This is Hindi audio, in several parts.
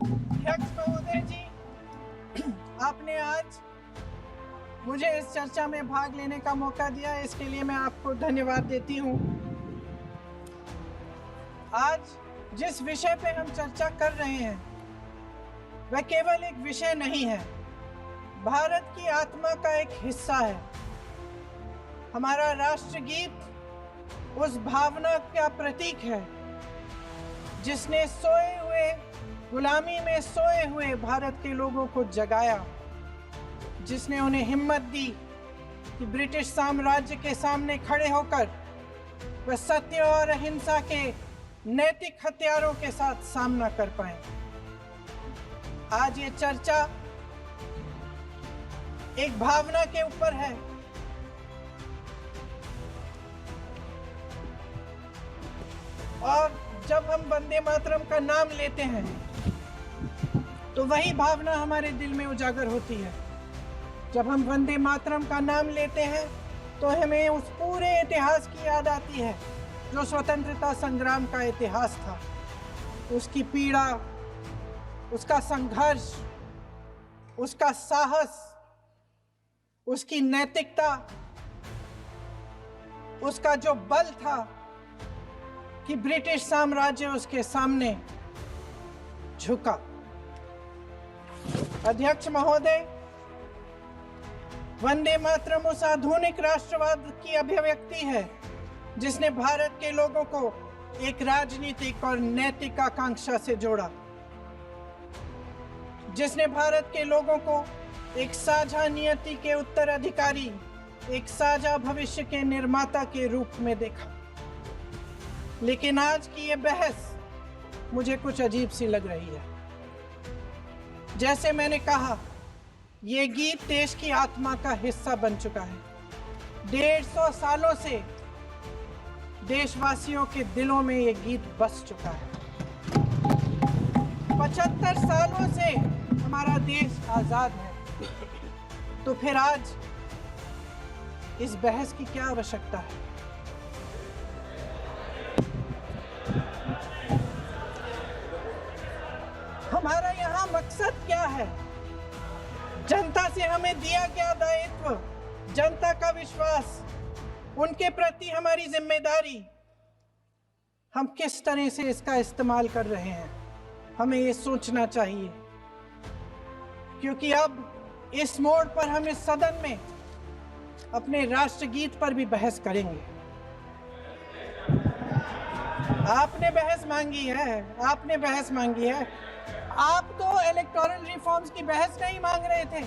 अध्यक्ष महोदय जी, आपने आज मुझे इस चर्चा में भाग लेने का मौका दिया, इसके लिए मैं आपको धन्यवाद देती हूँ। आज जिस विषय पे हम चर्चा कर रहे हैं वह केवल एक विषय नहीं है, भारत की आत्मा का एक हिस्सा है। हमारा राष्ट्रगीत उस भावना का प्रतीक है जिसने सोए हुए, गुलामी में सोए हुए भारत के लोगों को जगाया, जिसने उन्हें हिम्मत दी कि ब्रिटिश साम्राज्य के सामने खड़े होकर वह सत्य और अहिंसा के नैतिक हथियारों के साथ सामना कर पाए। आज ये चर्चा एक भावना के ऊपर है। और जब हम वंदे मातरम का नाम लेते हैं तो वही भावना हमारे दिल में उजागर होती है। जब हम वंदे मातरम का नाम लेते हैं तो हमें उस पूरे इतिहास की याद आती है जो स्वतंत्रता संग्राम का इतिहास था, उसकी पीड़ा, उसका संघर्ष, उसका साहस, उसकी नैतिकता, उसका जो बल था कि ब्रिटिश साम्राज्य उसके सामने झुका। अध्यक्ष महोदय, वंदे मातरम उस आधुनिक राष्ट्रवाद की अभिव्यक्ति है जिसने भारत के लोगों को एक राजनीतिक और नैतिक आकांक्षा से जोड़ा, जिसने भारत के लोगों को एक साझा नियति के उत्तराधिकारी, एक साझा भविष्य के निर्माता के रूप में देखा। लेकिन आज की ये बहस मुझे कुछ अजीब सी लग रही है। जैसे मैंने कहा, ये गीत देश की आत्मा का हिस्सा बन चुका है। 150 सालों से देशवासियों के दिलों में ये गीत बस चुका है। 75 सालों से हमारा देश आजाद है, तो फिर आज इस बहस की क्या आवश्यकता है? हमारा यहाँ मकसद क्या है? जनता से हमें दिया गया दायित्व, जनता का विश्वास, उनके प्रति हमारी जिम्मेदारी, हम किस तरह से इसका इस्तेमाल कर रहे हैं, हमें ये सोचना चाहिए। क्योंकि अब इस मोड़ पर हम इस सदन में अपने राष्ट्रगीत पर भी बहस करेंगे। आपने बहस मांगी है, आपने बहस मांगी है। आप तो इलेक्टोरल रिफॉर्म्स की बहस नहीं मांग रहे थे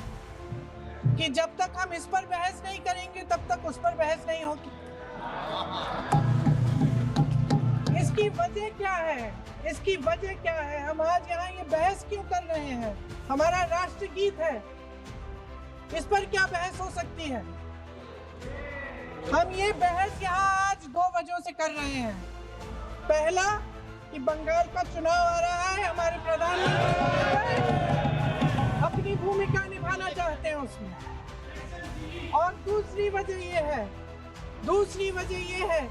कि जब तक हम इस पर बहस नहीं करेंगे तब तक उस पर बहस नहीं होगी। इसकी वजह क्या है? इसकी वजह क्या है? हम आज यहाँ ये बहस क्यों कर रहे हैं? हमारा राष्ट्रगीत है, इस पर क्या बहस हो सकती है? हम ये बहस यहाँ आज 2 वजहों से कर रहे हैं। पहला कि बंगाल का चुनाव आ रहा है, हमारे प्रधानमंत्री अपनी भूमिका निभाना चाहते हैं उसमें। और दूसरी वजह ये है,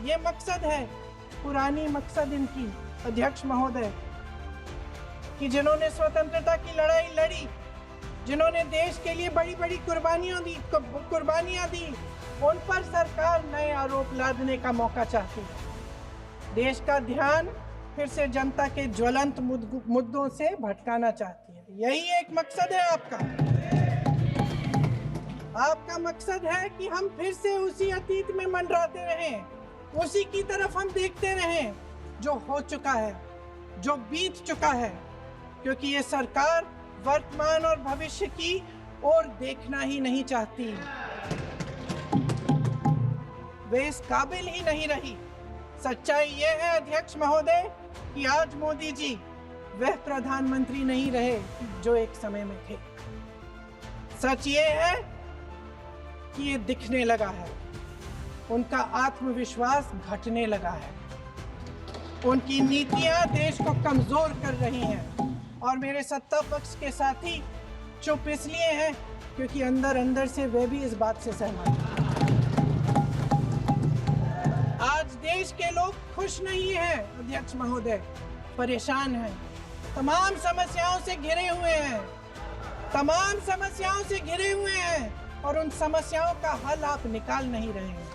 ये मकसद है, पुरानी मकसद इनकी, अध्यक्ष महोदय, कि जिन्होंने स्वतंत्रता की लड़ाई लड़ी, जिन्होंने देश के लिए बड़ी बड़ी कुर्बानियां दी, उन पर सरकार नए आरोप लादने का मौका चाहती है। देश का ध्यान फिर से जनता के ज्वलंत मुद्दों से भटकाना चाहती है। यही एक मकसद है आपका। आपका मकसद है कि हम फिर से उसी अतीत में मंडराते रहें, उसी की तरफ हम देखते रहें जो हो चुका है, जो बीत चुका है, क्योंकि ये सरकार वर्तमान और भविष्य की ओर देखना ही नहीं चाहती। वे इस काबिल ही नहीं रही। सच्चाई ये है अध्यक्ष महोदय कि आज मोदी जी वह प्रधानमंत्री नहीं रहे जो एक समय में थे। सच ये है कि ये दिखने लगा है, उनका आत्मविश्वास घटने लगा है, उनकी नीतियां देश को कमजोर कर रही हैं। और मेरे सत्ता पक्ष के साथी चुप इसलिए हैं क्योंकि अंदर अंदर से वे भी इस बात से सहमत हैं। आज देश के लोग खुश नहीं हैं अध्यक्ष महोदय, परेशान हैं। तमाम समस्याओं से घिरे हुए हैं, तमाम समस्याओं से घिरे हुए हैं और उन समस्याओं का हल आप निकाल नहीं रहे हैं।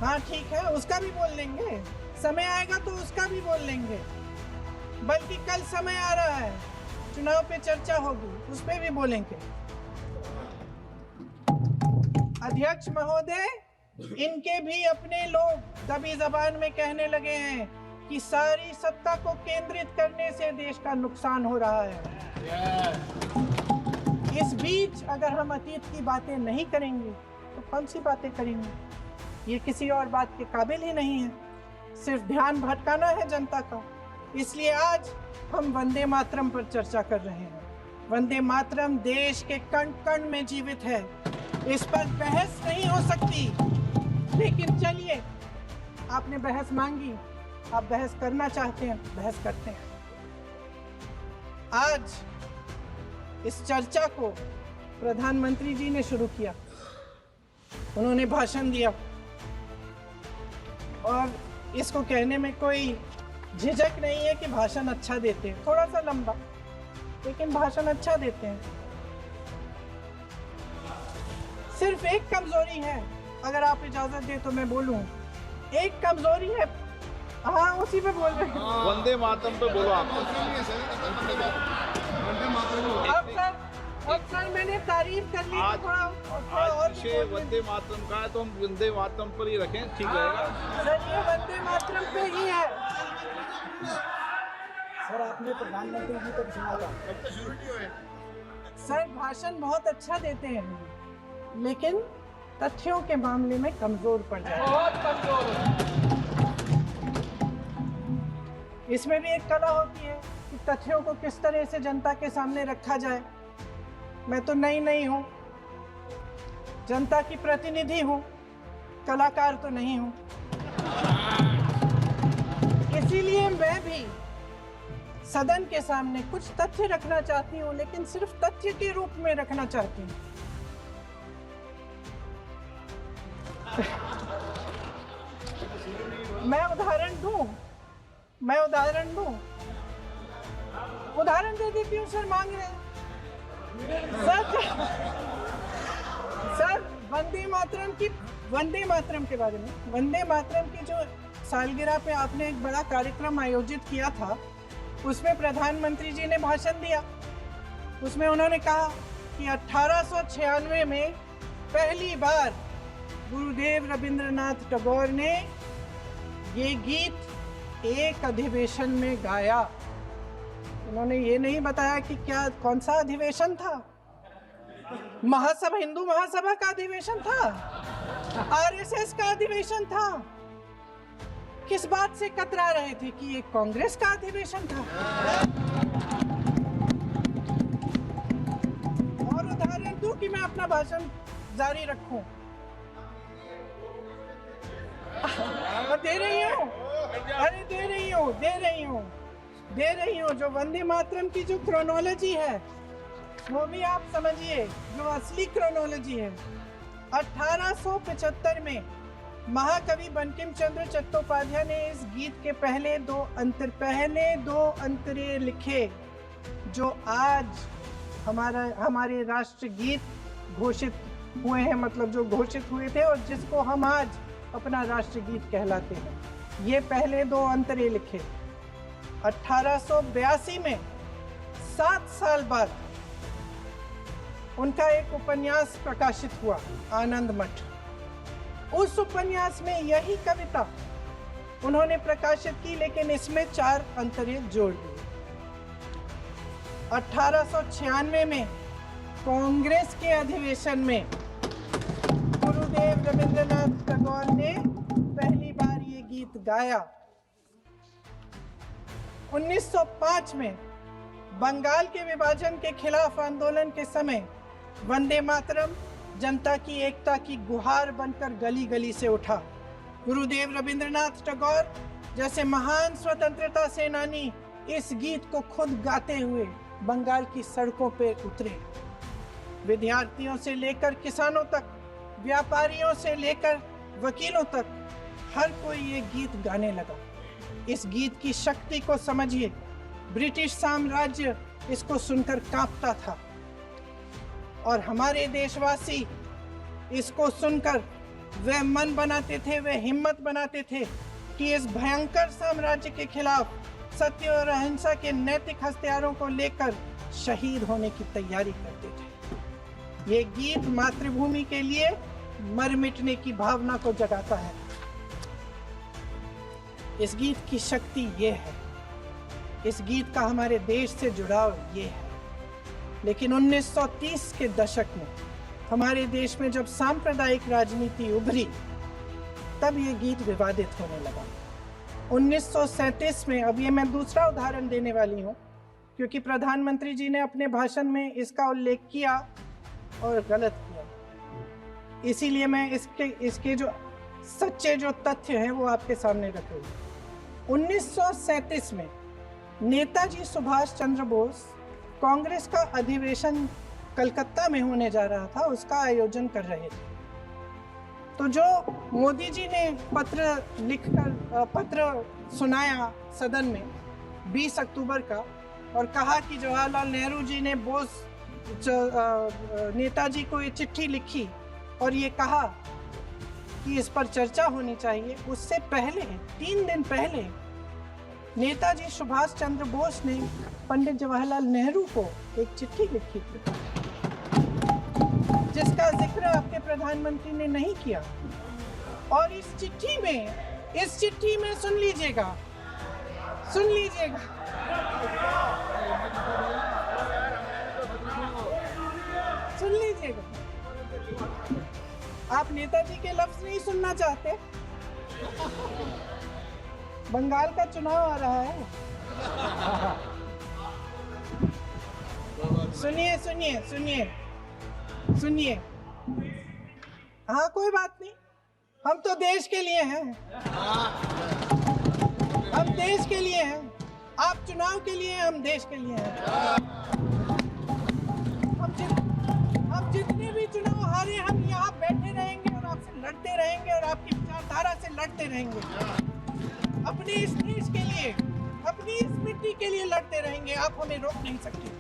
हाँ ठीक है, उसका भी बोल लेंगे, समय आएगा तो उसका भी बोल लेंगे, बल्कि कल समय आ रहा है, चुनाव पे चर्चा होगी, उस पे भी बोलेंगे। अध्यक्ष महोदय, इनके भी अपने लोग दबी जबान में कहने लगे हैं कि सारी सत्ता को केंद्रित करने से देश का नुकसान हो रहा है। इस बीच अगर हम अतीत की बातें नहीं करेंगे तो कौन सी बातें करेंगे? ये किसी और बात के काबिल ही नहीं है, सिर्फ ध्यान भटकाना है जनता का। इसलिए आज हम वंदे मातरम पर चर्चा कर रहे हैं। वंदे मातरम देश के कण कण में जीवित है, इस पर बहस नहीं हो सकती। लेकिन चलिए, आपने बहस मांगी, आप बहस करना चाहते हैं, बहस करते हैं। आज इस चर्चा को प्रधानमंत्री जी ने शुरू किया, उन्होंने भाषण दिया और इसको कहने में कोई झिझक नहीं है कि भाषण अच्छा देते हैं, थोड़ा सा लंबा, लेकिन भाषण अच्छा देते हैं। सिर्फ एक कमजोरी है, अगर आप इजाजत दे तो मैं बोलूं, एक कमजोरी है। हाँ, उसी पे बोल रहे हैं। वंदे मातरम पे बोलो आप। अब सर मैंने तारीफ कर ली, आज और विषय वंदे मातरम का है तो हम वंदे मातरम पर ही रखें, ठीक रहेगा। सर ये वंदे मातरम पे ही है। सर आपने प्रधानमंत्री जी तक सुना था, सर भाषण बहुत अच्छा देते हैं, लेकिन तथ्यों के मामले में कमजोर पड़ जाते हैं, बहुत कमजोर। इसमें भी एक कला होती है कि तथ्यों को किस तरह से जनता के सामने रखा जाए। मैं तो नई हूँ, जनता की प्रतिनिधि हूँ, कलाकार तो नहीं हूँ। इसीलिए मैं भी सदन के सामने कुछ तथ्य रखना चाहती हूँ, लेकिन सिर्फ तथ्य के रूप में रखना चाहती हूँ। मैं उदाहरण दूं, उदाहरण दे देती हूँ। सर मांग रहे हैं सर वंदे मातरम के बारे में, वंदे मातरम की जो सालगिरह पे आपने एक बड़ा कार्यक्रम आयोजित किया था, उसमें प्रधानमंत्री जी ने भाषण दिया। उसमें उन्होंने कहा कि 1896 में पहली बार गुरुदेव रविंद्रनाथ टैगोर ने ये गीत एक अधिवेशन में गाया। उन्होंने ये नहीं बताया कि कौन सा अधिवेशन था, महासभा, हिंदू महासभा का अधिवेशन था, आरएसएस का अधिवेशन था। किस बात से कतरा रहे थे कि ये कांग्रेस का अधिवेशन था। और उदाहरण दूं कि मैं अपना भाषण जारी रखूं, दे रही हूँ। जो वंदे मातरम की जो क्रोनोलॉजी है वो भी आप समझिए, जो असली क्रोनोलॉजी है। 1875 में महाकवि बंकिम चंद्र चट्टोपाध्याय ने इस गीत के पहले दो अंतरे लिखे, जो आज हमारे राष्ट्रगीत घोषित हुए हैं, मतलब जो घोषित हुए थे और जिसको हम आज अपना राष्ट्रगीत कहलाते हैं। ये पहले दो अंतरे लिखे 1882 में, 7 साल बाद उनका एक उपन्यास प्रकाशित हुआ, आनंद मठ। उस उपन्यास में यही कविता उन्होंने प्रकाशित की, लेकिन इसमें 4 अंतरे जोड़ दिए। 1896 में कांग्रेस के अधिवेशन में गुरुदेव रविंद्रनाथ टैगोर ने पहली बार ये गीत गाया। 1905 में बंगाल के विभाजन के खिलाफ आंदोलन के समय वंदे मातरम जनता की एकता की गुहार बनकर गली गली से उठा। गुरुदेव रविंद्रनाथ टैगोर जैसे महान स्वतंत्रता सेनानी इस गीत को खुद गाते हुए बंगाल की सड़कों पर उतरे। विद्यार्थियों से लेकर किसानों तक, व्यापारियों से लेकर वकीलों तक, हर कोई ये गीत गाने लगा। इस गीत की शक्ति को समझिए। ब्रिटिश साम्राज्य इसको सुनकर कांपता था और हमारे देशवासी इसको सुनकर वे मन बनाते थे, वे हिम्मत बनाते थे कि इस भयंकर साम्राज्य के खिलाफ सत्य और अहिंसा के नैतिक हथियारों को लेकर शहीद होने की तैयारी करते थे। ये गीत मातृभूमि के लिए मर मिटने की भावना को जगाता है। इस गीत की शक्ति ये है, इस गीत का हमारे देश से जुड़ाव ये है। लेकिन 1930 के दशक में हमारे देश में जब सांप्रदायिक राजनीति उभरी, तब ये गीत विवादित होने लगा। 1937 में, अब ये मैं दूसरा उदाहरण देने वाली हूँ क्योंकि प्रधानमंत्री जी ने अपने भाषण में इसका उल्लेख किया और गलत किया, इसीलिए मैं इसके जो सच्चे जो तथ्य हैं वो आपके सामने रख रही हूँ। 1937 में नेताजी सुभाष चंद्र बोस कांग्रेस का अधिवेशन कलकत्ता में होने जा रहा था, उसका आयोजन कर रहे थे। तो जो मोदी जी ने पत्र सुनाया सदन में 20 अक्टूबर का और कहा कि जवाहरलाल नेहरू जी ने नेताजी को ये चिट्ठी लिखी और ये कहा कि इस पर चर्चा होनी चाहिए, उससे पहले 3 दिन पहले नेताजी सुभाष चंद्र बोस ने पंडित जवाहरलाल नेहरू को एक चिट्ठी लिखी थी जिसका जिक्र आपके प्रधानमंत्री ने नहीं किया। और इस चिट्ठी में सुन लीजिएगा आप नेताजी के लफ्ज नहीं सुनना चाहते? बंगाल का चुनाव आ रहा है। सुनिए। हाँ, कोई बात नहीं, हम तो देश के लिए हैं, हम देश के लिए हैं। आप चुनाव के लिए, हम देश के लिए हैं। हम जितने भी चुनाव हारे, हम यहाँ बैठे रहेंगे और आपसे लड़ते रहेंगे और आपकी विचारधारा से लड़ते रहेंगे। अपने इस देश के लिए, अपनी इस मिट्टी के लिए लड़ते रहेंगे। आप हमें रोक नहीं सकते।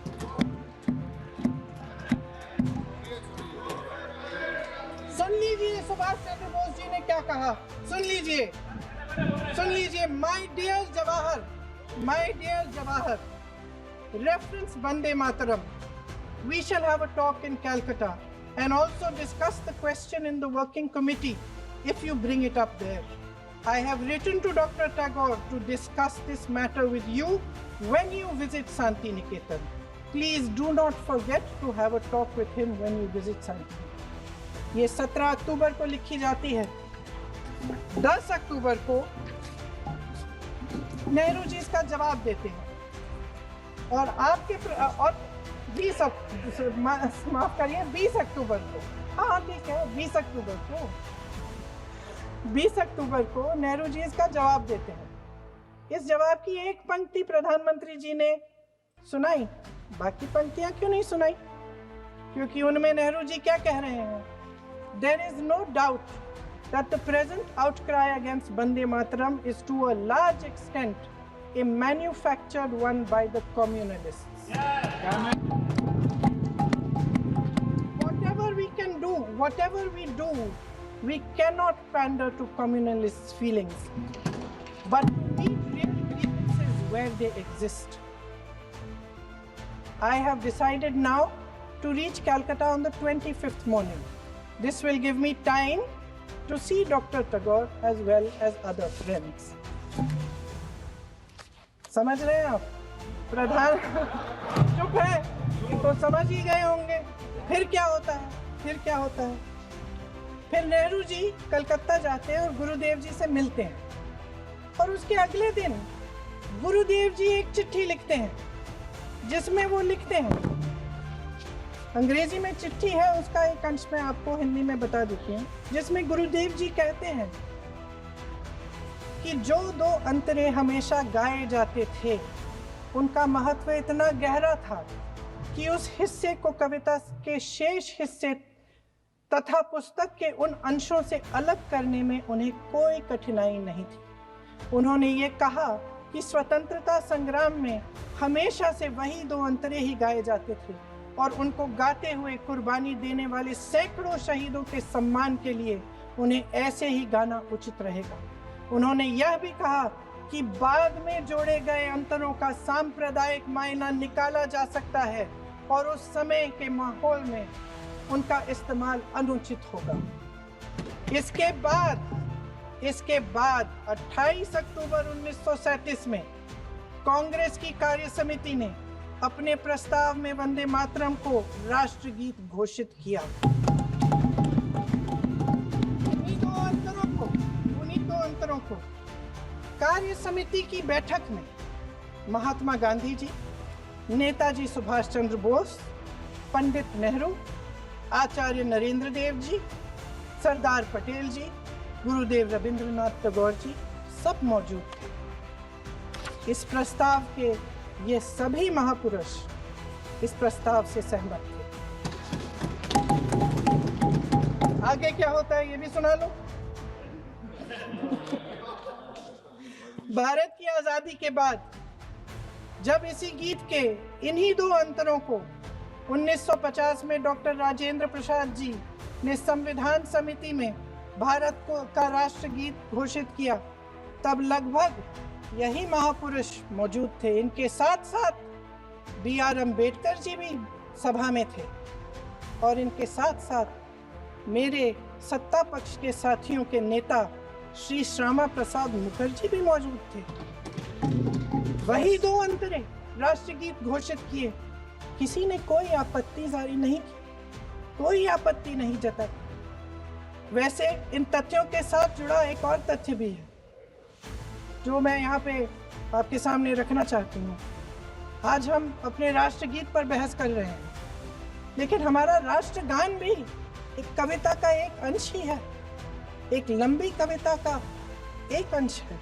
सुन लीजिए सुभाष चंद्र बोस जी ने क्या कहा, सुन लीजिए। My dear Jawahar, reference Vande Mataram. We shall have a talk in Calcutta and also discuss the question in the working committee if you bring it up there. I have written to Dr. Tagore to discuss this matter with you when you visit Santi Niketan. Please do not forget to have a talk with him when you visit Santi. ये 17 अक्टूबर को लिखी जाती है। 10 अक्टूबर को नेहरू जी इसका जवाब देते हैं और 20 अक्टूबर को, हाँ ठीक है, 20 अक्टूबर को नेहरू जी इसका जवाब देते हैं। इस जवाब की एक पंक्ति प्रधानमंत्री जी ने सुनाई, बाकी पंक्तियां क्यों नहीं सुनाई? क्योंकि उनमें नेहरू जी क्या कह रहे हैं? There is no doubt that the present outcry against Vande Mataram is to a large extent a manufactured one by the communalists. Whatever we do, we cannot pander to communalists' feelings, but to meet real grievances where they exist. I have decided now to reach Calcutta on the 25th morning. This will give me time to see Dr. Tagore as well as other friends. समझ रहे हैं आप? प्रधान चुप है तो समझ ही गए होंगे। फिर क्या होता है? फिर नेहरू जी कलकत्ता जाते हैं और गुरुदेव जी से मिलते हैं और उसके अगले दिन गुरुदेव जी एक चिट्ठी लिखते हैं जिसमें वो लिखते हैं, अंग्रेजी में चिट्ठी है, उसका एक अंश मैं आपको हिंदी में बता देती हूँ, जिसमें गुरुदेव जी कहते हैं कि जो 2 अंतरे हमेशा गाए जाते थे उनका महत्व इतना गहरा था कि उस हिस्से को कविता के शेष हिस्से तथा पुस्तक के उन अंशों से अलग करने में उन्हें कोई कठिनाई नहीं थी। उन्होंने ये कहा कि स्वतंत्रता संग्राम में हमेशा से वही दो अंतरे ही गाए जाते थे और उनको गाते हुए कुर्बानी देने वाले सैकड़ों शहीदों के सम्मान के लिए उन्हें ऐसे ही गाना उचित रहेगा। उन्होंने यह भी कहा कि बाद में जोड़े गए अंतरों का सांप्रदायिक मायना निकाला जा सकता है और उस समय के माहौल में उनका इस्तेमाल अनुचित होगा। इसके बाद 28 अक्टूबर 1937 में कांग्रेस की कार्य समिति ने अपने प्रस्ताव में वंदे मातरम को राष्ट्रगीत घोषित किया। उन्हीं दो अंतरों को कार्य समिति की बैठक में महात्मा गांधी जी, नेताजी सुभाष चंद्र बोस, पंडित नेहरू, आचार्य नरेंद्र देव जी, सरदार पटेल जी, गुरुदेव रविंद्रनाथ टैगोर जी सब मौजूद थे। इस प्रस्ताव के ये सभी महापुरुष इस प्रस्ताव से सहमत थे। आगे क्या होता है ये भी सुना लो। भारत की आजादी के बाद जब इसी गीत के इन्हीं दो अंतरों को 1950 में डॉक्टर राजेंद्र प्रसाद जी ने संविधान समिति में भारत का राष्ट्रगीत घोषित किया, तब लगभग यही महापुरुष मौजूद थे। इनके साथ साथ B.R. अम्बेडकर जी भी सभा में थे और इनके साथ साथ मेरे सत्ता पक्ष के साथियों के नेता श्री श्यामा प्रसाद मुखर्जी भी मौजूद थे। वही दो अंतरे राष्ट्रगीत घोषित किए। किसी ने कोई आपत्ति जारी नहीं की, कोई आपत्ति नहीं जताई। वैसे इन तथ्यों के साथ जुड़ा एक और तथ्य भी है जो मैं यहाँ पे आपके सामने रखना चाहती हूँ। आज हम अपने राष्ट्रगीत पर बहस कर रहे हैं, लेकिन हमारा राष्ट्रगान भी एक कविता का एक अंश ही है, एक लंबी कविता का एक अंश है।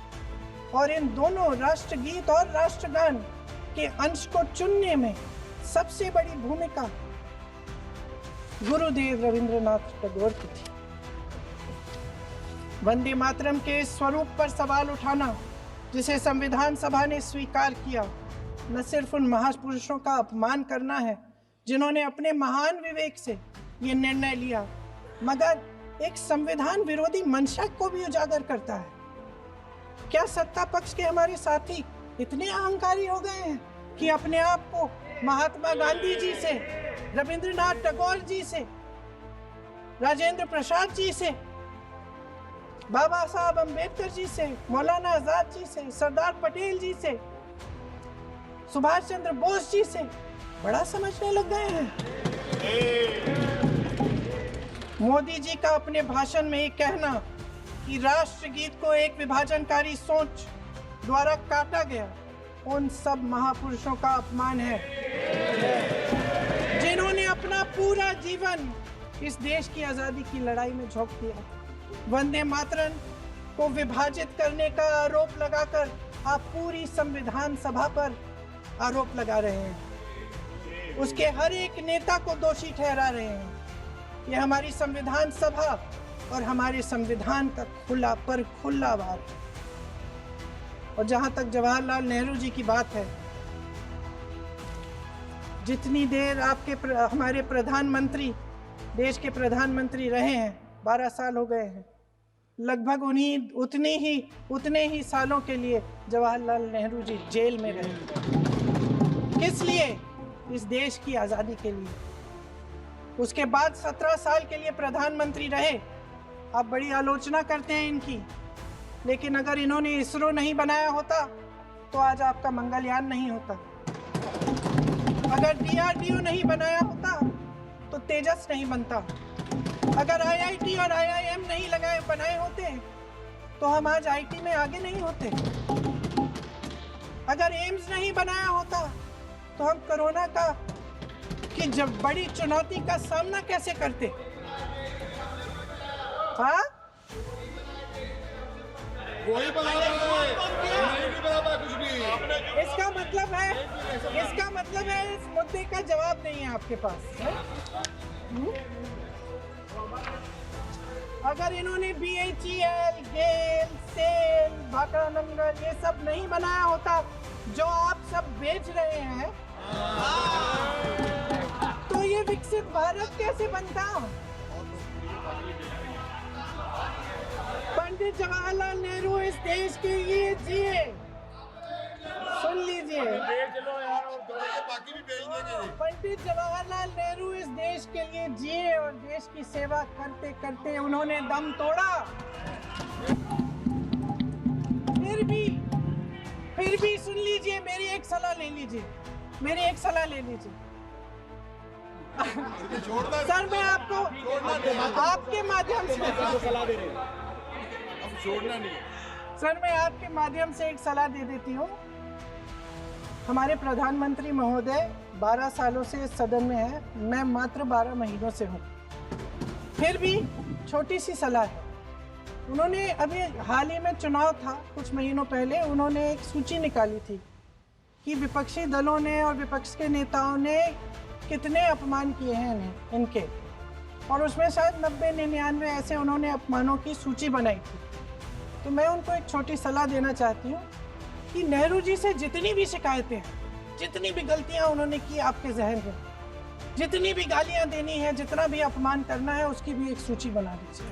और इन दोनों राष्ट्रगीत और राष्ट्रगान के अंश को चुनने में सबसे बड़ी भूमिका गुरुदेव रविंद्रनाथ टैगोर की थी। वंदे मातरम के स्वरूप पर सवाल उठाना, जिसे संविधान सभा ने स्वीकार किया, न सिर्फ उन महापुरुषों का अपमान करना है जिन्होंने अपने महान विवेक से ये निर्णय लिया, मगर एक संविधान विरोधी मंशा को भी उजागर करता है। क्या सत्ता पक्ष के हमारे साथी इतने अहंकारी हो गए हैं कि अपने आप को महात्मा गांधी जी से, रविंद्रनाथ टैगोर जी से, राजेंद्र प्रसाद जी से, बाबा साहब अम्बेडकर जी से, मौलाना आजाद जी से, सरदार पटेल जी से, सुभाष चंद्र बोस जी से बड़ा समझने लग गए हैं? मोदी जी का अपने भाषण में ये कहना कि राष्ट्रगीत को एक विभाजनकारी सोच द्वारा काटा गया, उन सब महापुरुषों का अपमान है जिन्होंने अपना पूरा जीवन इस देश की आजादी की लड़ाई में झोंक दिया। वंदे मातरम को विभाजित करने का आरोप लगाकर आप पूरी संविधान सभा पर आरोप लगा रहे हैं, उसके हर एक नेता को दोषी ठहरा रहे हैं। यह हमारी संविधान सभा और हमारे संविधान का खुला वार है। और जहां तक जवाहरलाल नेहरू जी की बात है, जितनी देर हमारे प्रधानमंत्री देश के प्रधानमंत्री रहे हैं, 12 साल हो गए हैं, लगभग उतने ही सालों के लिए जवाहरलाल नेहरू जी जेल में रहे। किस लिए? इस देश की आज़ादी के लिए। उसके बाद 17 साल के लिए प्रधानमंत्री रहे। आप बड़ी आलोचना करते हैं इनकी, लेकिन अगर इन्होंने इसरो नहीं बनाया होता तो आज आपका मंगलयान नहीं होता। अगर DRDO नहीं बनाया होता तो तेजस नहीं बनता। अगर IIT और IIM नहीं बनाए होते तो हम आज IT में आगे नहीं होते। अगर एम्स नहीं बनाया होता तो हम कोरोना की जब बड़ी चुनौती का सामना कैसे करते? हाँ, कोई बना कुछ भी। इसका मतलब है इस मुद्दे का जवाब नहीं है आपके पास है? अगर इन्होंने BHEL, गेल, सेल, भाखड़ा नंगल ये सब नहीं बनाया होता जो आप सब बेच रहे हैं, तो ये विकसित भारत कैसे बनता? पंडित जवाहरलाल नेहरू इस देश के लिए जिए, सुन लीजिए। पंडित जवाहरलाल नेहरू इस देश के लिए जिए और देश की सेवा करते करते उन्होंने दम तोड़ा। फिर भी सुन लीजिए, मेरी एक सलाह ले लीजिए, मेरी एक सलाह ले लीजिए। सर मैं आपको आपके माध्यम से सलाह दे रहे हैं, छोड़ना नहीं। सर मैं आपके माध्यम से एक सलाह दे देती हूँ। हमारे प्रधानमंत्री महोदय 12 सालों से इस सदन में है, मैं मात्र 12 महीनों से हूँ। फिर भी छोटी सी सलाह है। उन्होंने अभी हाल ही में चुनाव था कुछ महीनों पहले, उन्होंने एक सूची निकाली थी कि विपक्षी दलों ने और विपक्ष के नेताओं ने कितने अपमान किए हैं इनके, और उसमें शायद 90-99 ऐसे उन्होंने अपमानों की सूची बनाई थी। तो मैं उनको एक छोटी सलाह देना चाहती हूँ कि नेहरू जी से जितनी भी शिकायतें हैं, जितनी भी गलतियाँ उन्होंने की आपके जहन में, जितनी भी गालियाँ देनी है, जितना भी अपमान करना है, उसकी भी एक सूची बना दीजिए।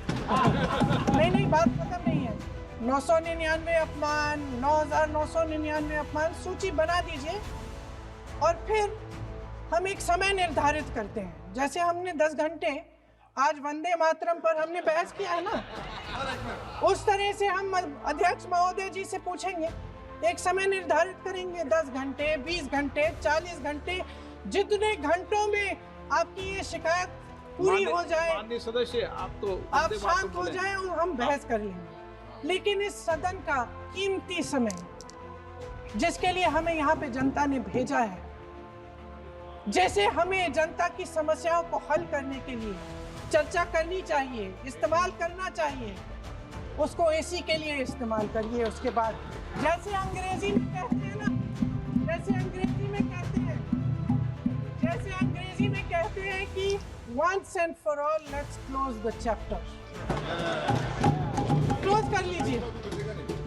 नहीं बात खत्म नहीं है। 999 अपमान, 9,999 अपमान, सूची बना दीजिए और फिर हम एक समय निर्धारित करते हैं। जैसे हमने 10 घंटे आज वंदे मातरम पर हमने बहस किया है ना, उस तरह से हम अध्यक्ष महोदय जी से पूछेंगे, एक समय निर्धारित करेंगे, 10 घंटे, 20 घंटे, 40 घंटे, जितने घंटों में आपकी ये शिकायत पूरी हो जाए, माननीय सदस्य आप शांत हो जाए और हम बहस कर लेंगे। लेकिन इस सदन का कीमती समय, जिसके लिए हमें यहाँ पे जनता ने भेजा है, जैसे हमें जनता की समस्याओं को हल करने के लिए चर्चा करनी चाहिए, इस्तेमाल करना चाहिए, उसको एसी के लिए इस्तेमाल करिए। उसके बाद जैसे अंग्रेजी में कहते हैं ना, जैसे अंग्रेजी में कहते हैं कि once and for all let's close the chapter, close कर लीजिए।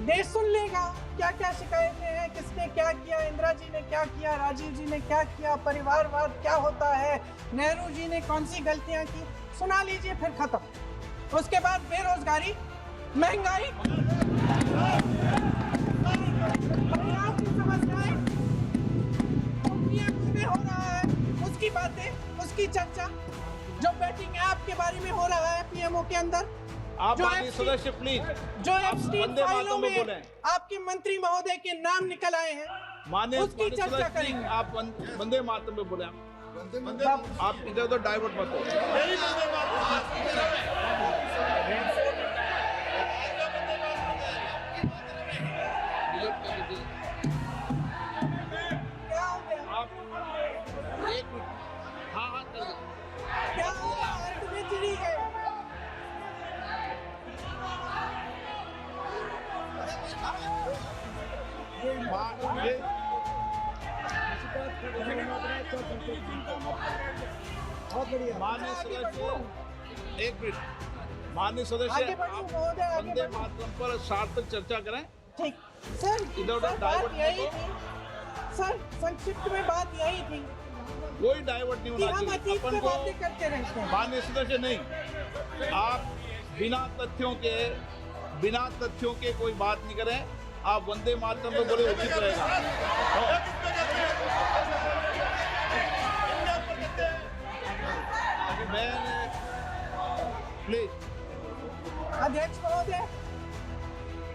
देश सुन लेगा क्या क्या शिकायतें हैं, किसने क्या किया, इंदिरा जी ने क्या किया, राजीव जी ने क्या किया, परिवारवाद क्या होता है, नेहरू जी ने कौन सी गलतियां की, सुना लीजिए, फिर खत्म। उसके बाद बेरोजगारी, महंगाई, परिवार की समस्याएं, में हो रहा है उसकी बातें, उसकी चर्चा, जो बैटिंग ऐप के बारे में हो रहा है पीएमओ के अंदर, आप माननीय सदस्य प्लीज, जो एप्स्टीन फाइलों में आपके मंत्री महोदय के नाम निकल आए हैं, माननीय उसकी चर्चा करेंगे। आप वंदे मातरम में बोले, आप इधर उधर डाइवर्ट मत हो। क्या होगा, अर्थ में चिड़ी है। बहुत बढ़िया। माननीय सदस्य, एक मिनट, माननीय सदस्य, आप वंदे मातरम पर सार्थक चर्चा करें। ठीक सर, इधर उधर डाइवर्ट यही थी सर, संक्षिप्त में बात यही थी, कोई डाइवर्ट नहीं होना हम चाहिए अतीत अपन पे को। बातें करते रहते हैं। माननीय सदस्य नहीं, आप बिना तथ्यों के कोई बात नहीं करें। आप वंदे मातरम में बोले उचित रहेगा। प्लीज अध्यक्ष महोदय,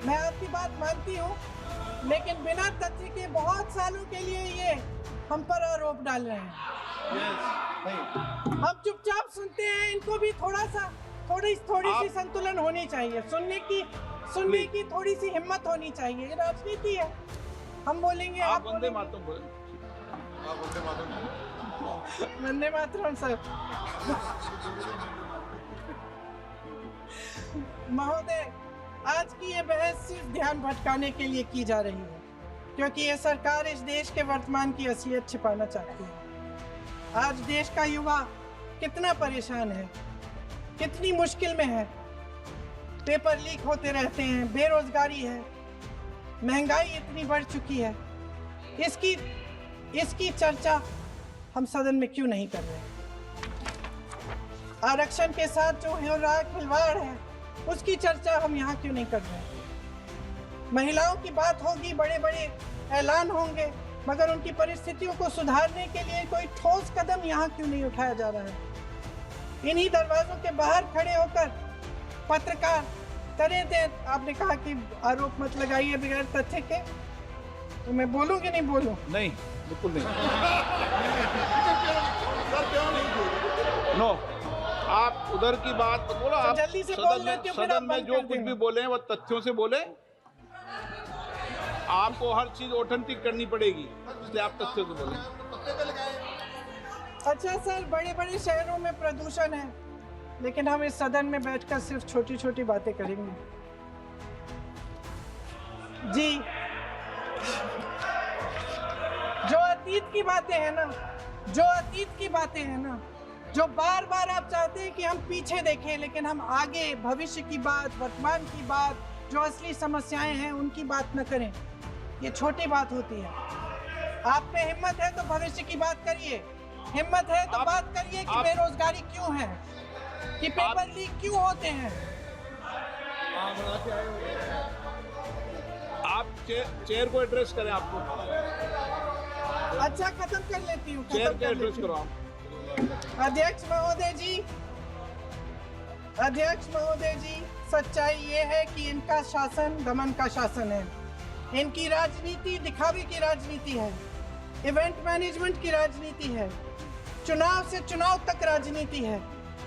मैं आपकी बात मानती हूँ, लेकिन बिना तथ्य के बहुत सालों के लिए ये हम पर आरोप डाल रहे हैं। हम चुपचाप सुनते हैं, इनको भी थोड़ी सी संतुलन होनी चाहिए, सुनने की थोड़ी सी हिम्मत होनी चाहिए। ये राजनीति है, हम बोलेंगे, आप वंदे मातरम बोले। वंदे मातरम सर। महोदय, आज की ये बहस सिर्फ ध्यान भटकाने के लिए की जा रही है, क्योंकि ये सरकार इस देश के वर्तमान की असलियत छिपाना चाहती है। आज देश का युवा कितना परेशान है, कितनी मुश्किल में है, पेपर लीक होते रहते हैं, बेरोजगारी है, महंगाई इतनी बढ़ चुकी है, इसकी चर्चा हम सदन में क्यों नहीं कर रहे? आरक्षण के साथ जो हो रहा खिलवाड़ है उसकी चर्चा हम यहाँ क्यों नहीं कर रहे? महिलाओं की बात होगी, बड़े बड़े ऐलान होंगे, मगर उनकी परिस्थितियों को सुधारने के लिए कोई ठोस कदम यहाँ क्यों नहीं उठाया जा रहा है? इन्हीं दरवाजों के बाहर खड़े होकर पत्रकार तरह थे। आपने कहा कि आरोप मत लगाइए बगैर तथ्य के, तो मैं बोलूं कि नहीं बोलूं? नहीं, बिल्कुल नहीं। नो, आप उधर की बात बोलो। आप जल्दी से बोल लेते हो, फिर आप सदन में बंद जो कर कुछ देना। भी बोले वो तथ्यों से बोले। आपको हर चीज ऑथेंटिक करनी पड़ेगी, इसलिए आप तथ्यों से बोले। अच्छा सर, बड़े बड़े शहरों में प्रदूषण है, लेकिन हम इस सदन में बैठकर सिर्फ छोटी छोटी बातें करेंगे। जी, जो अतीत की बातें हैं ना, जो बार बार आप चाहते हैं कि हम पीछे देखें, लेकिन हम आगे भविष्य की बात, वर्तमान की बात, जो असली समस्याएं हैं उनकी बात न करें, ये छोटी बात होती है। आप में हिम्मत है तो भविष्य की बात करिए, हिम्मत है तो बात करिए कि बेरोजगारी क्यों है, कि पेपर लीक क्यों होते हैं। आप चेयर को एड्रेस करें। आपको अच्छा, खत्म कर लेती हूँ। चेयर को एड्रेस करो आप। अध्यक्ष महोदय जी, सच्चाई ये है कि इनका शासन दमन का शासन है। इनकी राजनीति दिखावे की राजनीति है, इवेंट मैनेजमेंट की राजनीति है, चुनाव से चुनाव तक राजनीति है,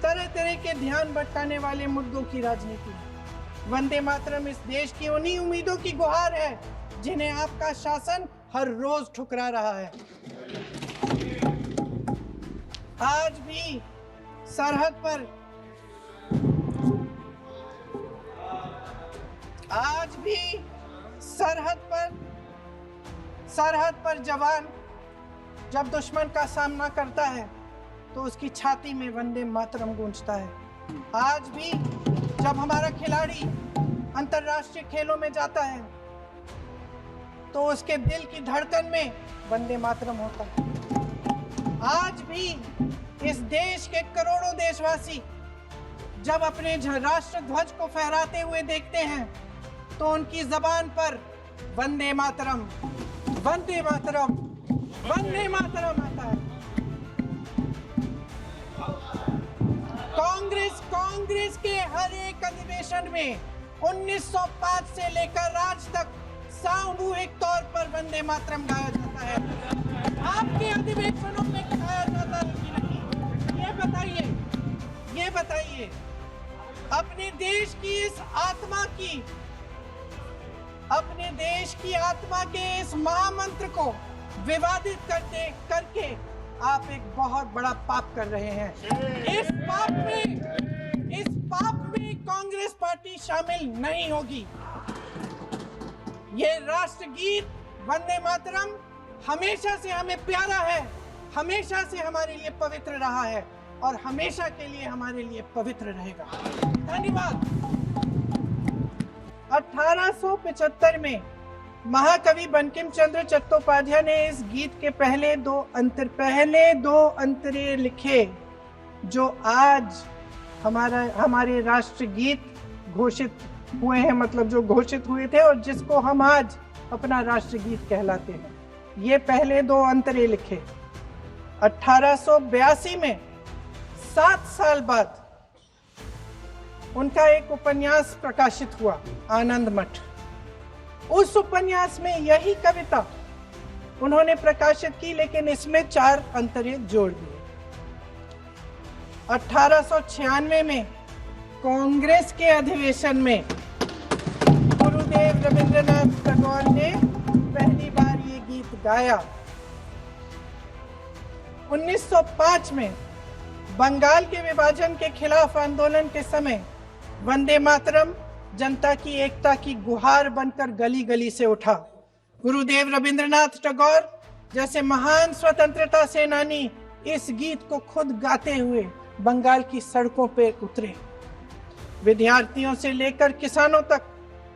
तरह तरह के ध्यान भटकाने वाले मुद्दों की राजनीति है। वंदे मातरम इस देश की उन्हीं उम्मीदों की गुहार है जिन्हें आपका शासन हर रोज ठुकरा रहा है। आज भी सरहद पर जवान जब दुश्मन का सामना करता है तो उसकी छाती में वंदे मातरम गूंजता है। आज भी जब हमारा खिलाड़ी अंतर्राष्ट्रीय खेलों में जाता है तो उसके दिल की धड़कन में वंदे मातरम होता है। आज भी इस देश के करोड़ों देशवासी जब अपने राष्ट्र ध्वज को फहराते हुए देखते हैं तो उनकी जबान पर वंदे मातरम, वंदे मातरम, वंदे मातरम आता है। कांग्रेस के हर एक अधिवेशन में 1905 से लेकर आज तक सामूहिक तौर पर वंदे मातरम गाया जाता है। आपके अधिवेशनों में गाया जाता है कि नहीं? ये बताइए। अपने देश की आत्मा के इस महामंत्र को विवादित करके आप एक बहुत बड़ा पाप कर रहे हैं। इस पाप में कांग्रेस पार्टी शामिल नहीं होगी। ये राष्ट्रगीत वंदे मातरम हमेशा से हमें प्यारा है, हमेशा से हमारे लिए पवित्र रहा है और हमेशा के लिए हमारे लिए पवित्र रहेगा। धन्यवाद। 1875 में महाकवि बंकिम चंद्र चट्टोपाध्याय ने इस गीत के पहले दो अंतरे लिखे जो आज हमारे राष्ट्रगीत घोषित हुए हैं, मतलब जो घोषित हुए थे और जिसको हम आज अपना राष्ट्रगीत कहलाते हैं। ये पहले दो अंतरे लिखे 1882 में। 7 साल बाद उनका एक उपन्यास प्रकाशित हुआ, आनंद मठ। उस उपन्यास में यही कविता उन्होंने प्रकाशित की, लेकिन इसमें 4 अंतरे जोड़ दिए। 1896 में कांग्रेस के अधिवेशन में गुरुदेव रविंद्रनाथ टैगोर ने पहली बार ये गीत गाया। 1905 में बंगाल के विभाजन के खिलाफ आंदोलन के समय वंदे मातरम जनता की एकता की गुहार बनकर गली गली से उठा। गुरुदेव रविंद्रनाथ टैगोर जैसे महान स्वतंत्रता सेनानी इस गीत को खुद गाते हुए बंगाल की सड़कों पर उतरे। विद्यार्थियों से लेकर किसानों तक,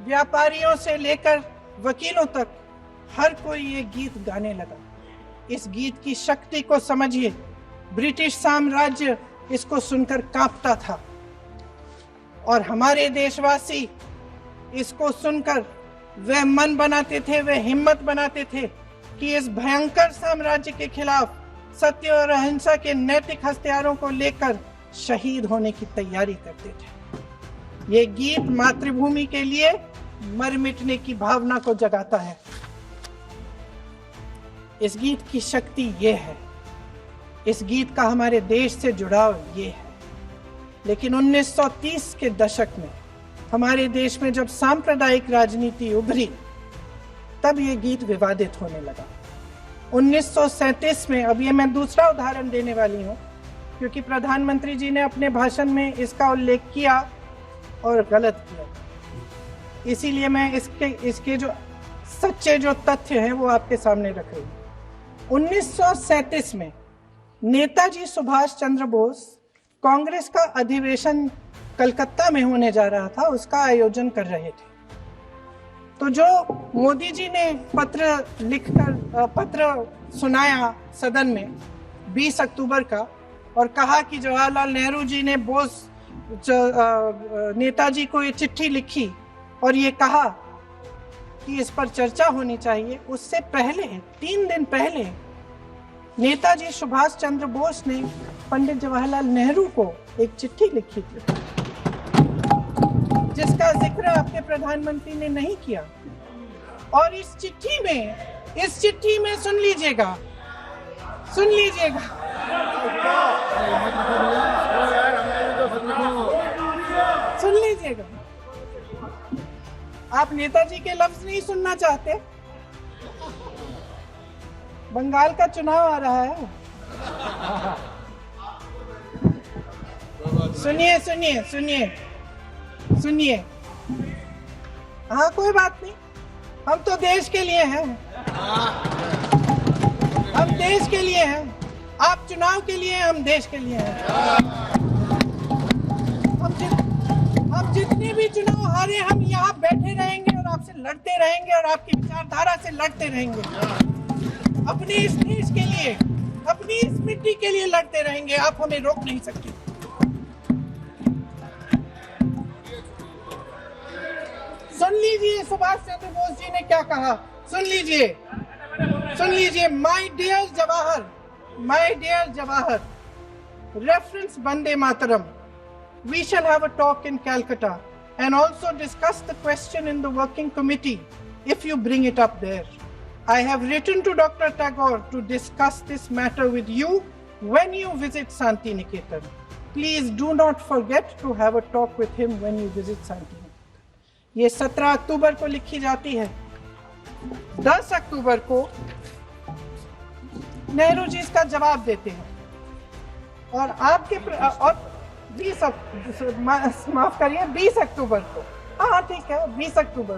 व्यापारियों से लेकर वकीलों तक, हर कोई ये गीत गाने लगा। इस गीत की शक्ति को समझिए। ब्रिटिश साम्राज्य इसको सुनकर कांपता था और हमारे देशवासी इसको सुनकर वह मन बनाते थे, वह हिम्मत बनाते थे कि इस भयंकर साम्राज्य के खिलाफ सत्य और अहिंसा के नैतिक हथियारों को लेकर शहीद होने की तैयारी करते थे। ये गीत मातृभूमि के लिए मर मिटने की भावना को जगाता है। इस गीत की शक्ति ये है, इस गीत का हमारे देश से जुड़ाव ये है। लेकिन 1930 के दशक में हमारे देश में जब सांप्रदायिक राजनीति उभरी, तब ये गीत विवादित होने लगा। 1937 में, अब ये मैं दूसरा उदाहरण देने वाली हूँ क्योंकि प्रधानमंत्री जी ने अपने भाषण में इसका उल्लेख किया और गलत किया, इसीलिए मैं इसके जो सच्चे जो तथ्य हैं वो आपके सामने रख रही हूँ। 1937 में नेताजी सुभाष चंद्र बोस कांग्रेस का अधिवेशन कलकत्ता में होने जा रहा था, उसका आयोजन कर रहे थे। तो जो मोदी जी ने पत्र सुनाया सदन में 20 अक्टूबर का और कहा कि जवाहरलाल नेहरू जी ने नेताजी को ये चिट्ठी लिखी और ये कहा कि इस पर चर्चा होनी चाहिए, उससे पहले 3 दिन पहले नेताजी सुभाष चंद्र बोस ने पंडित जवाहरलाल नेहरू को एक चिट्ठी लिखी थी जिसका जिक्र आपके प्रधानमंत्री ने नहीं किया। और इस चिट्ठी में सुन लीजिएगा, आप नेताजी के लफ्ज नहीं सुनना चाहते? बंगाल का चुनाव आ रहा है, सुनिए। हाँ, कोई बात नहीं, हम तो देश के लिए हैं, हम देश के लिए हैं। आप चुनाव के लिए, हम देश के लिए हैं। हम जितने भी चुनाव हारे, हम यहाँ बैठे रहेंगे और आपसे लड़ते रहेंगे और आपकी विचारधारा से लड़ते रहेंगे। अपने इस देश के लिए, अपनी इस मिट्टी के लिए लड़ते रहेंगे। आप हमें रोक नहीं सकते। सुन लीजिए सुभाष चंद्र बोस जी ने क्या कहा, सुन लीजिए। My dear Jawahar, reference Vande Mataram. We shall have a talk in Calcutta and also discuss the question in the working committee if you bring it up there. I have written to Dr. Tagore to discuss this matter with you when you visit Santi Niketan. Please do not forget to have a talk with him when you visit Santi Niketan. ये 17 अक्टूबर को लिखी जाती है। 10 अक्टूबर को नेहरू जी इसका जवाब देते हैं और आपके और 20 अक्टूबर को, हाँ ठीक है, 20 अक्टूबर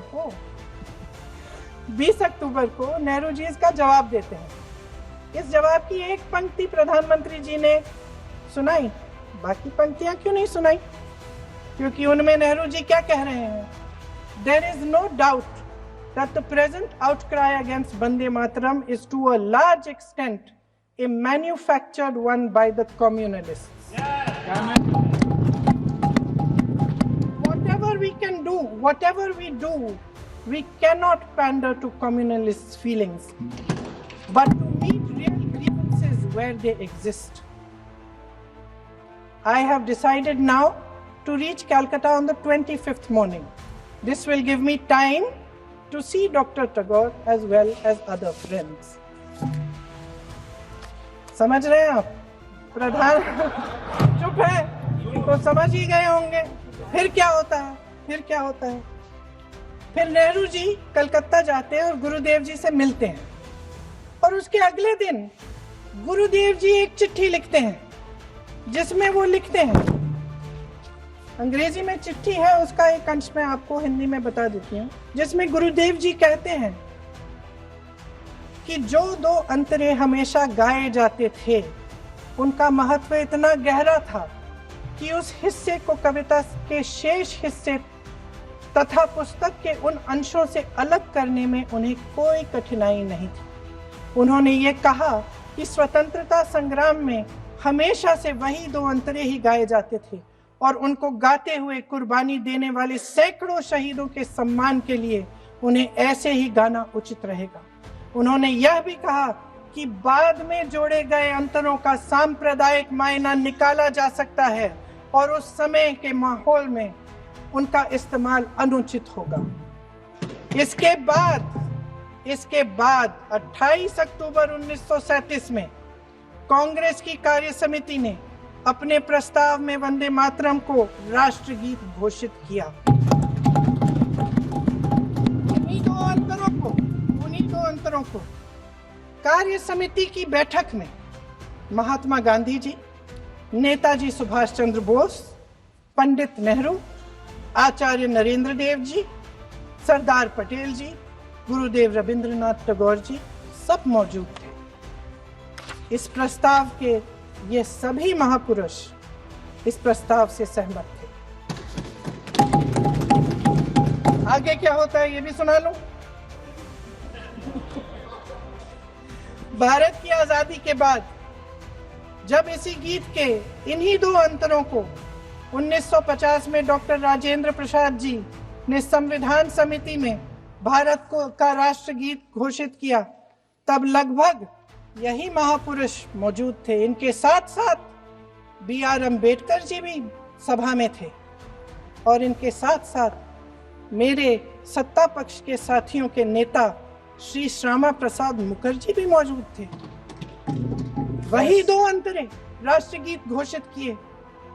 को नेहरू जी इसका जवाब देते हैं। इस जवाब की एक पंक्ति प्रधानमंत्री जी ने सुनाई, बाकी पंक्तियां क्यों नहीं सुनाई? क्योंकि उनमें नेहरू जी क्या कह रहे हैं? There is no doubt that the present outcry against Vande Mataram is to a large extent a manufactured one by the communalists. Whatever we do, we cannot pander to communalists' feelings, but to meet real grievances where they exist. I have decided now to reach Calcutta on the 25th morning. This will give me time to see Dr. Tagore as well as other friends. समझ रहे हैं आप? प्रधान चुप है तो समझ ही गए होंगे। फिर क्या होता है? फिर नेहरू जी कलकत्ता जाते हैं और गुरुदेव जी से मिलते हैं और उसके अगले दिन गुरुदेव जी एक चिट्ठी लिखते हैं जिसमें वो लिखते हैं, अंग्रेजी में चिट्ठी है, उसका एक अंश मैं आपको हिंदी में बता देती हूँ, जिसमें गुरुदेव जी कहते हैं कि जो 2 अंतरे हमेशा गाए जाते थे उनका महत्व इतना गहरा था कि उस हिस्से को कविता के शेष हिस्से तथा पुस्तक के उन अंशों से अलग करने में उन्हें कोई कठिनाई नहीं थी। उन्होंने ये कहा कि स्वतंत्रता संग्राम में हमेशा से वही दो अंतरे ही गाए जाते थे और उनको गाते हुए कुर्बानी देने वाले सैकड़ों शहीदों के सम्मान के लिए उन्हें ऐसे ही गाना उचित रहेगा। उन्होंने यह भी कहा कि बाद में जोड़े गए अंतरों का सांप्रदायिक मायना निकाला जा सकता है और उस समय के माहौल में उनका इस्तेमाल अनुचित होगा। इसके बाद 28 अक्टूबर 1937 में कांग्रेस की कार्य समिति ने अपने प्रस्ताव में वंदे मातरम को राष्ट्रगीत घोषित किया। उन्हीं दो अंतरों को कार्य समिति की बैठक में महात्मा गांधी जी, नेताजी सुभाष चंद्र बोस, पंडित नेहरू, आचार्य नरेंद्र देव जी, सरदार पटेल जी, गुरुदेव रविंद्रनाथ टैगोर जी सब मौजूद थे। इस प्रस्ताव के ये सभी महापुरुष इस प्रस्ताव से सहमत थे। आगे क्या होता है ये भी सुना लूं। भारत की आजादी के बाद जब इसी गीत के इन्हीं दो अंतरों को 1950 में डॉक्टर राजेंद्र प्रसाद जी ने संविधान समिति में भारत का राष्ट्रगीत घोषित किया, तब लगभग यही महापुरुष मौजूद थे। इनके साथ साथ B.R. अम्बेडकर जी भी सभा में थे और इनके साथ साथ मेरे सत्ता पक्ष के साथियों के नेता श्री श्यामा प्रसाद मुखर्जी भी मौजूद थे। वही दो अंतरे राष्ट्रगीत घोषित किए।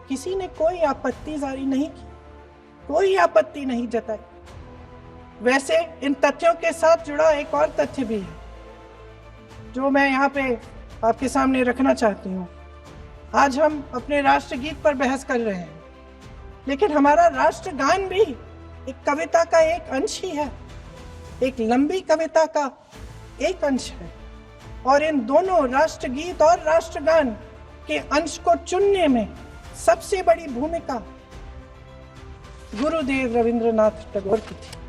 किसी ने कोई आपत्ति जारी नहीं की, कोई आपत्ति नहीं जताई। वैसे इन तथ्यों के साथ जुड़ा एक और तथ्य भी है जो मैं यहाँ पे आपके सामने रखना चाहती हूँ। आज हम अपने राष्ट्रगीत पर बहस कर रहे हैं, लेकिन हमारा राष्ट्रगान भी एक कविता का एक अंश ही है, एक लंबी कविता का एक अंश है। और इन दोनों राष्ट्रगीत और राष्ट्रगान के अंश को चुनने में सबसे बड़ी भूमिका गुरुदेव रविंद्रनाथ टैगोर की थी।